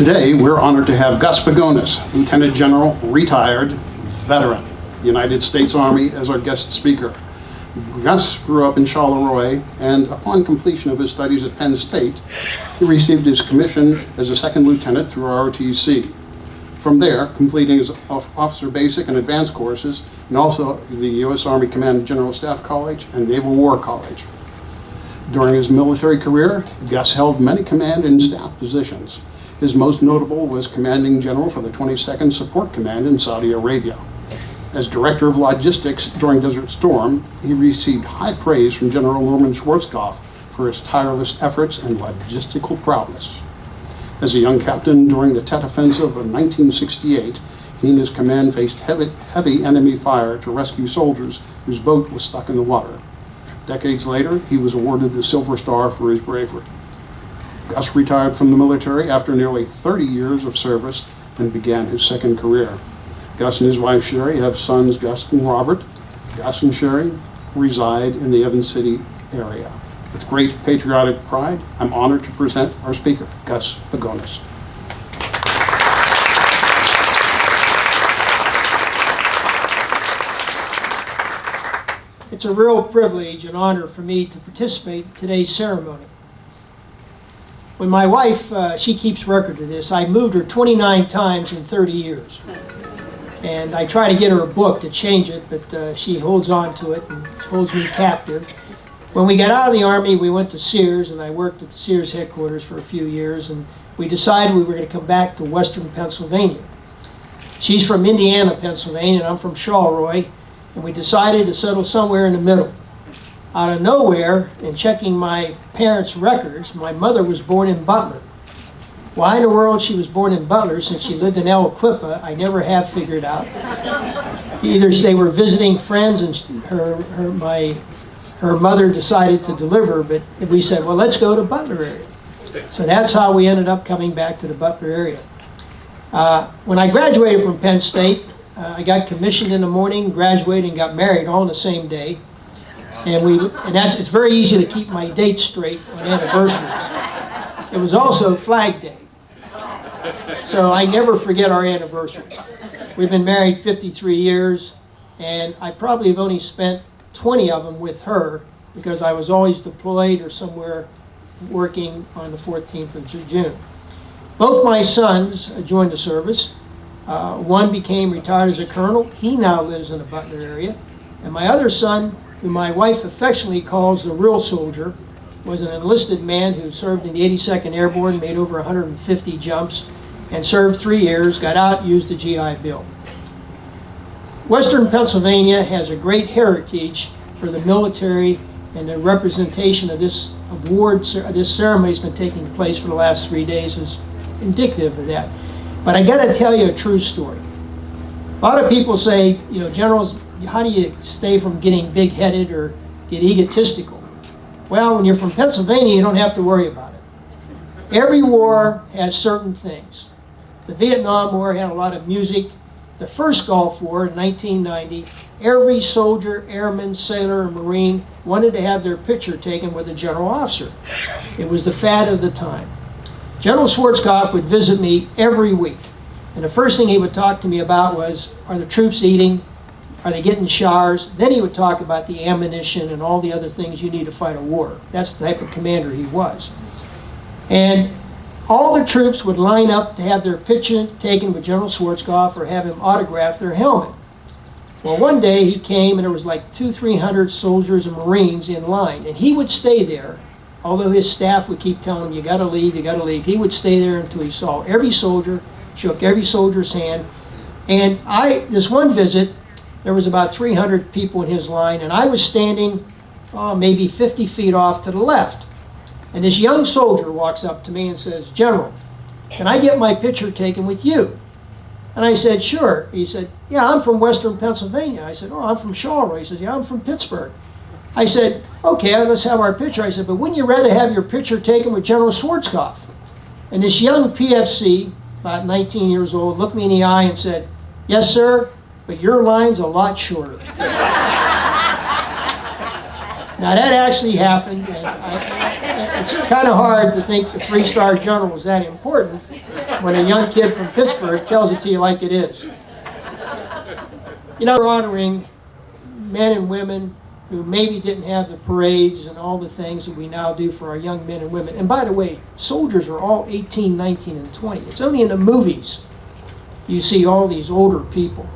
Today, we're honored to have Gus Pagonis, Lieutenant General, retired, veteran, United States Army, as our guest speaker. Gus grew up in Charleroi, and upon completion of his studies at Penn State, he received his commission as a second lieutenant through ROTC. From there, completing his officer basic and advanced courses, and also the U.S. Army Command and General Staff College and Naval War College. During his military career, Gus held many command and staff positions. His most notable was Commanding General for the 22nd Support Command in Saudi Arabia. As Director of Logistics during Desert Storm, he received high praise from General Norman Schwarzkopf for his tireless efforts and logistical prowess. As a young captain during the Tet Offensive of 1968, he and his command faced heavy enemy fire to rescue soldiers whose boat was stuck in the water. Decades later, he was awarded the Silver Star for his bravery. Gus retired from the military after nearly 30 years of service and began his second career. Gus and his wife Sherry have sons Gus and Robert. Gus and Sherry reside in the Evans City area. With great patriotic pride, I'm honored to present our speaker, Gus Pagonis. It's a real privilege and honor for me to participate in today's ceremony. When my wife, she keeps record of this, I moved her 29 times in 30 years. And I try to get her a book to change it, but she holds on to it and holds me captive. When we got out of the Army, we went to Sears, and I worked at the Sears headquarters for a few years, and we decided we were going to come back to Western Pennsylvania. She's from Indiana, Pennsylvania, and I'm from Charleroi, and we decided to settle somewhere in the middle. Out of nowhere, in checking my parents' records, my mother was born in Butler. Why in the world she was born in Butler, since she lived in El Equipa, I never have figured out. Either they were visiting friends and her mother decided to deliver, but we said, well, let's go to Butler area. So that's how we ended up coming back to the Butler area. When I graduated from Penn State, I got commissioned in the morning, graduated, and got married all on the same day. It's very easy to keep my dates straight on anniversaries. It was also Flag Day. So I never forget our anniversary. We've been married 53 years, and I probably have only spent 20 of them with her because I was always deployed or somewhere working on the 14th of June. Both my sons joined the service. One became retired as a colonel. He now lives in the Butler area. And my other son, who my wife affectionately calls the real soldier, was an enlisted man who served in the 82nd Airborne, made over 150 jumps, and served 3 years, got out, used the GI Bill. Western Pennsylvania has a great heritage for the military, and the representation of this award, this ceremony has been taking place for the last 3 days is indicative of that. But I got to tell you a true story. A lot of people say, you know, generals, how do you stay from getting big-headed or get egotistical? Well, when you're from Pennsylvania, you don't have to worry about it. Every war has certain things. The Vietnam War had a lot of music. The first Gulf War in 1990, every soldier, airman, sailor, and Marine wanted to have their picture taken with a general officer. It was the fad of the time. General Schwarzkopf would visit me every week. And the first thing he would talk to me about was, are the troops eating? Are they getting showers? Then he would talk about the ammunition and all the other things you need to fight a war. That's the type of commander he was. And all the troops would line up to have their picture taken with General Schwarzkopf or have him autograph their helmet. Well, one day he came and there was like 200-300 soldiers and Marines in line. And he would stay there, although his staff would keep telling him, you gotta leave, you gotta leave. He would stay there until he saw every soldier, shook every soldier's hand. And this one visit, there was about 300 people in his line, and I was standing maybe 50 feet off to the left. And this young soldier walks up to me and says, General, can I get my picture taken with you? And I said, sure. He said, yeah, I'm from Western Pennsylvania. I said, oh, I'm from Charleroi. He says, yeah, I'm from Pittsburgh. I said, okay, let's have our picture. I said, but wouldn't you rather have your picture taken with General Schwarzkopf? And this young PFC, about 19 years old, looked me in the eye and said, yes, sir, but your line's a lot shorter. Now that actually happened, and it's kind of hard to think the 3-star general was that important, when a young kid from Pittsburgh tells it to you like it is. You know, we're honoring men and women who maybe didn't have the parades and all the things that we now do for our young men and women. And by the way, soldiers are all 18, 19, and 20. It's only in the movies you see all these older people.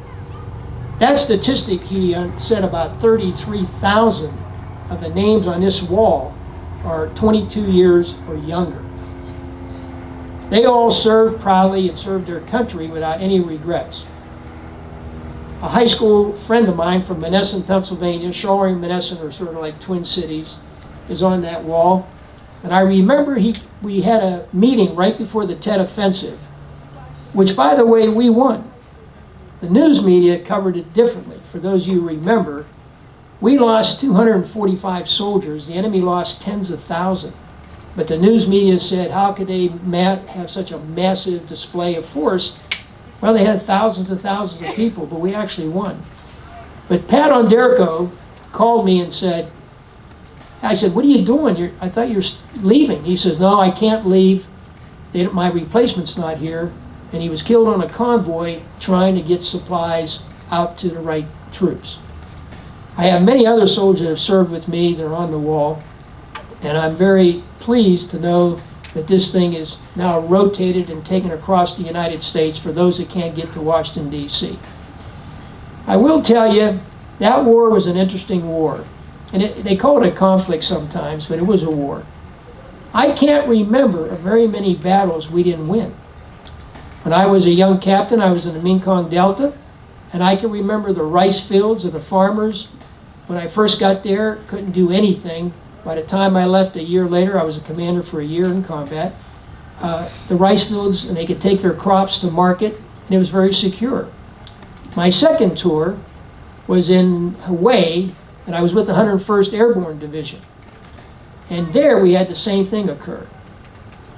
That statistic, he said about 33,000 of the names on this wall are 22 years or younger. They all served proudly and served their country without any regrets. A high school friend of mine from Menneson, Pennsylvania, Shaw and Menneson are sort of like twin cities, is on that wall. And I remember we had a meeting right before the Tet Offensive, which, by the way, we won. The news media covered it differently. For those of you who remember, we lost 245 soldiers. The enemy lost tens of thousands. But the news media said, how could they have such a massive display of force? Well, they had thousands and thousands of people, but we actually won. But Pat Onderco called me and said, I said, what are you doing? I thought you were leaving. He says, no, I can't leave. My replacement's not here. And he was killed on a convoy trying to get supplies out to the right troops. I have many other soldiers that have served with me. They're on the wall. And I'm very pleased to know that this thing is now rotated and taken across the United States for those that can't get to Washington, D.C. I will tell you, that war was an interesting war. And they call it a conflict sometimes, but it was a war. I can't remember very many battles we didn't win. When I was a young captain, I was in the Mekong Delta, and I can remember the rice fields and the farmers. When I first got there, couldn't do anything. By the time I left a year later, I was a commander for a year in combat. The rice fields, and they could take their crops to market, and it was very secure. My second tour was in Hawaii, and I was with the 101st Airborne Division. And there we had the same thing occur.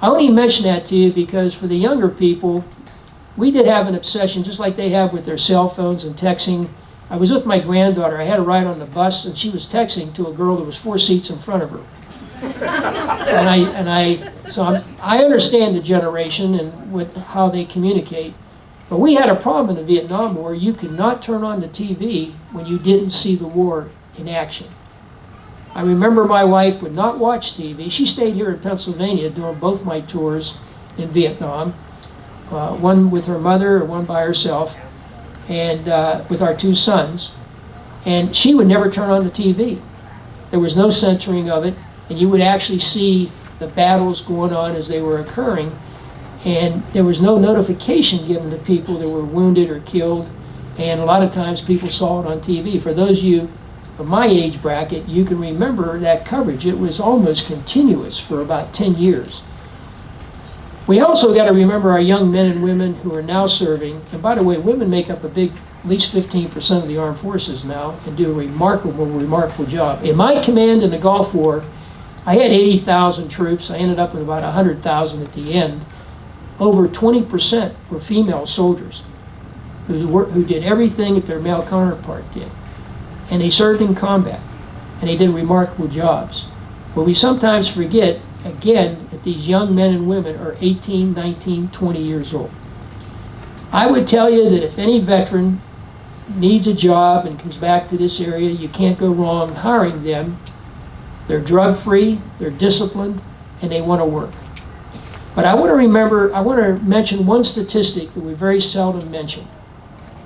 I only mention that to you because for the younger people, we did have an obsession, just like they have with their cell phones and texting. I was with my granddaughter. I had a ride on the bus, and she was texting to a girl that was 4 seats in front of her. I understand the generation and how they communicate. But we had a problem in the Vietnam War. You could not turn on the TV when you didn't see the war in action. I remember my wife would not watch TV. She stayed here in Pennsylvania during both my tours in Vietnam, one with her mother and one by herself, and with our 2 sons. And she would never turn on the TV. There was no censoring of it, and you would actually see the battles going on as they were occurring, and there was no notification given to people that were wounded or killed, and a lot of times people saw it on TV. For those of you of my age bracket, you can remember that coverage. It was almost continuous for about 10 years. We also got to remember our young men and women who are now serving, and by the way, women make up at least 15% of the armed forces now and do a remarkable job. In my command in the Gulf War, I had 80,000 troops. I ended up with about 100,000 at the end. Over 20% were female soldiers who did everything that their male counterpart did. And they served in combat, and they did remarkable jobs. But we sometimes forget, again, that these young men and women are 18, 19, 20 years old. I would tell you that if any veteran needs a job and comes back to this area, you can't go wrong hiring them. They're drug-free, they're disciplined, and they want to work. But I want to mention one statistic that we very seldom mention.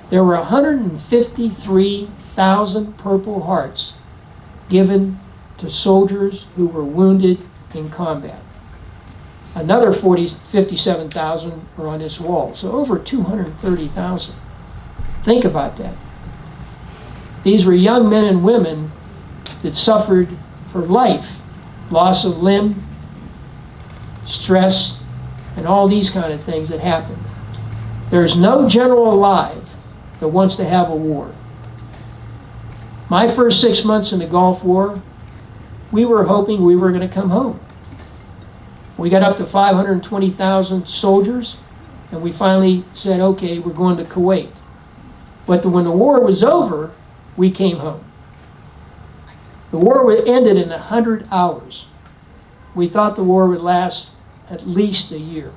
There were 153,000 Purple Hearts given to soldiers who were wounded in combat. Another 57,000 are on this wall, so over 230,000. Think about that. These were young men and women that suffered for life, loss of limb, stress, and all these kind of things that happen. There's no general alive that wants to have a war. My first 6 months in the Gulf War, we were hoping we were going to come home. We got up to 520,000 soldiers, and we finally said, okay, we're going to Kuwait. But when the war was over, we came home. The war ended in 100 hours. We thought the war would last at least a year.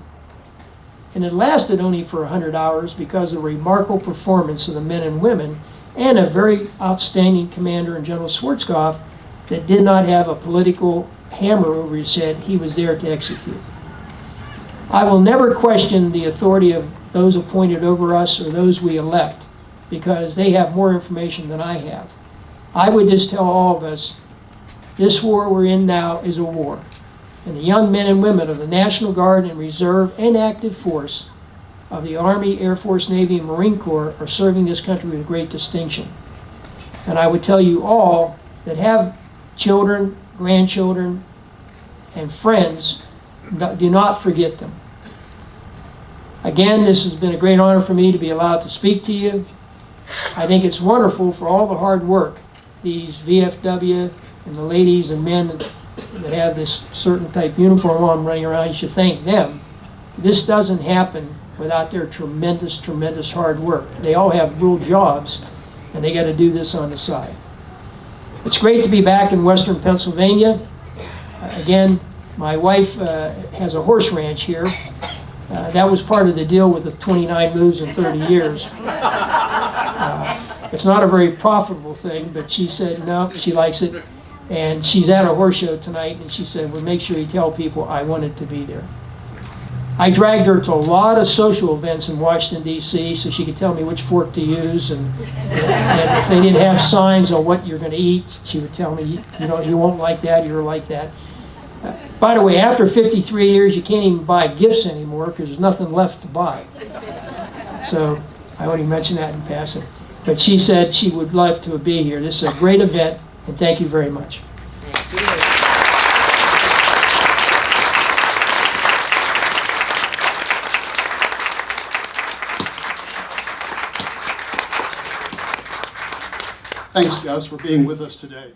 And it lasted only for 100 hours because of the remarkable performance of the men and women and a very outstanding commander in General Schwarzkopf that did not have a political hammer over his head. He was there to execute. I will never question the authority of those appointed over us or those we elect because they have more information than I have. I would just tell all of us, this war we're in now is a war. And the young men and women of the National Guard and Reserve and Active Force of the Army, Air Force, Navy, and Marine Corps are serving this country with great distinction. And I would tell you all that have children, grandchildren, and friends, do not forget them. Again, this has been a great honor for me to be allowed to speak to you. I think it's wonderful for all the hard work these VFW and the ladies and men that have this certain type uniform on running around. You should thank them. This doesn't happen without their tremendous, tremendous hard work. They all have real jobs, and they got to do this on the side. It's great to be back in Western Pennsylvania. Again, my wife has a horse ranch here. That was part of the deal with the 29 moves in 30 years. It's not a very profitable thing, but she said no, she likes it. And she's at a horse show tonight, and she said, well, make sure you tell people I wanted to be there. I dragged her to a lot of social events in Washington, D.C., so she could tell me which fork to use, and if they didn't have signs on what you're going to eat, she would tell me, you won't like that, you're like that. By the way, after 53 years, you can't even buy gifts anymore because there's nothing left to buy. So I only mentioned that in passing. But she said she would love to be here. This is a great event, and thank you very much. Thanks, Gus, for being with us today.